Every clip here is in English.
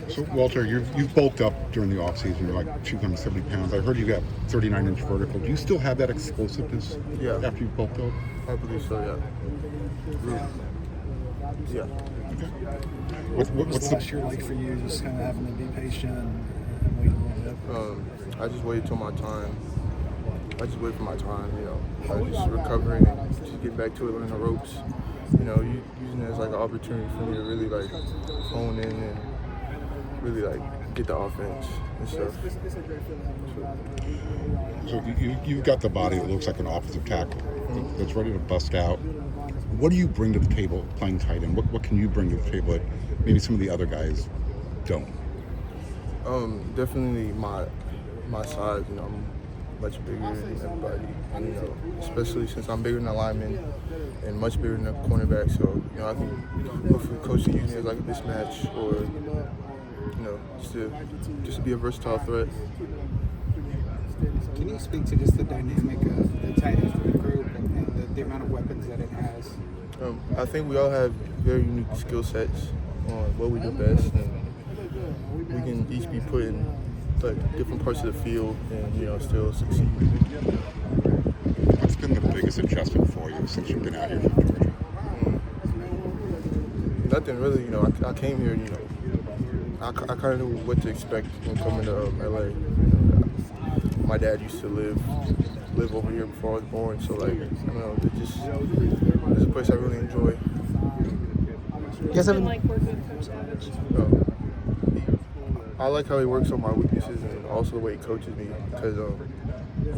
So, Walter, you've bulked up during the offseason. You're like 270 pounds. I heard you got 39-inch vertical. Do you still have that explosiveness after you've bulked up? I believe so, yeah. Yeah. What's the last year like for you, just kind of having to be patient and wait a little bit? I just waited till my time. I just wait for my time, I just recovering and just get back to it, learning the ropes. Using it as like an opportunity for me to really like hone in and really like get the offense and stuff. So you've got the body that looks like an offensive tackle that's ready to bust out. What do you bring to the table playing tight end? What can you bring to the table that maybe some of the other guys don't? Definitely my size. I'm much bigger than everybody, and especially since I'm bigger than the lineman and much bigger than the cornerback. So I think hopefully coach can use me as like a mismatch, or just to be a versatile threat. Can you speak to just the dynamic of the tight end for the group and the amount of weapons that it has? I think we all have very unique skill sets on what we do best, and we can each be put in like different parts of the field and still succeed. What's been the biggest adjustment for you since you've been out here from Georgia? Nothing really. I came here. I kind of knew what to expect when coming to LA. My dad used to live over here before I was born, so it's a place I really enjoy. What's it been like working with Coach Savage? I like how he works on my weaknesses and also the way he coaches me, because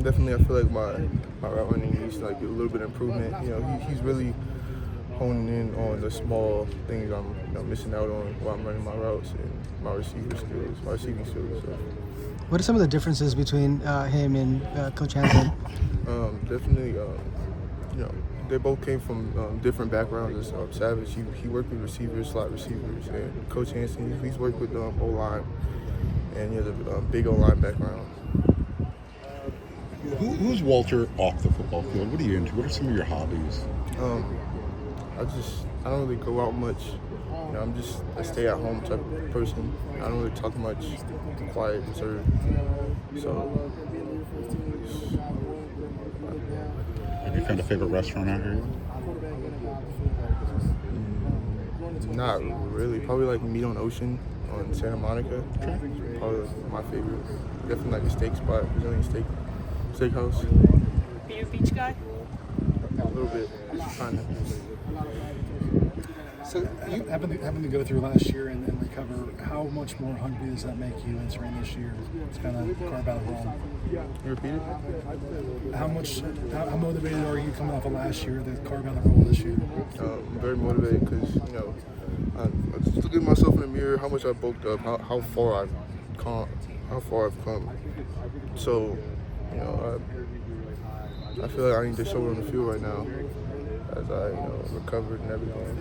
definitely I feel like my route running needs like a little bit of improvement. He's really honing in on the small things I'm missing out on while I'm running my routes and my receiving skills. So. What are some of the differences between him and Coach Hansen? Definitely, they both came from different backgrounds. Savage, he worked with receivers, slot receivers, and Coach Hansen, he's worked with O-line, and he has a big O-line background. Who's Walter off the football field? What are you into? What are some of your hobbies? I don't really go out much. I'm just a stay-at-home type of person. I don't really talk much. I'm quiet, reserved. So. Have you found a favorite restaurant out here? Not really. Probably like Meat on Ocean on Santa Monica. Okay. Probably my favorite. Definitely like a steak spot, Brazilian steakhouse. Are you a beach guy? A little bit. Kind of. So you having to go through last year and then recover, how much more hungry does that make you entering this year? It's kind of carve out wrong. You repeat it? How motivated are you coming off of last year to carve out the role this year? I'm very motivated because I just look at myself in the mirror, how much I bulked up, how far I've come. So I feel like I need to show it on the field right now as I recovered and everything.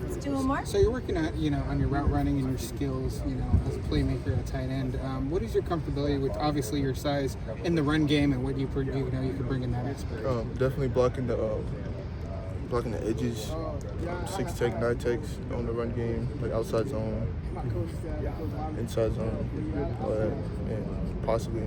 Let's do one more. So you're working at on your route running and your skills as a playmaker at tight end. What is your comfortability with obviously your size in the run game and what you could bring in that aspect? Definitely blocking the edges, 6-tech, 9-techs on the run game, like outside zone, inside zone, and possibly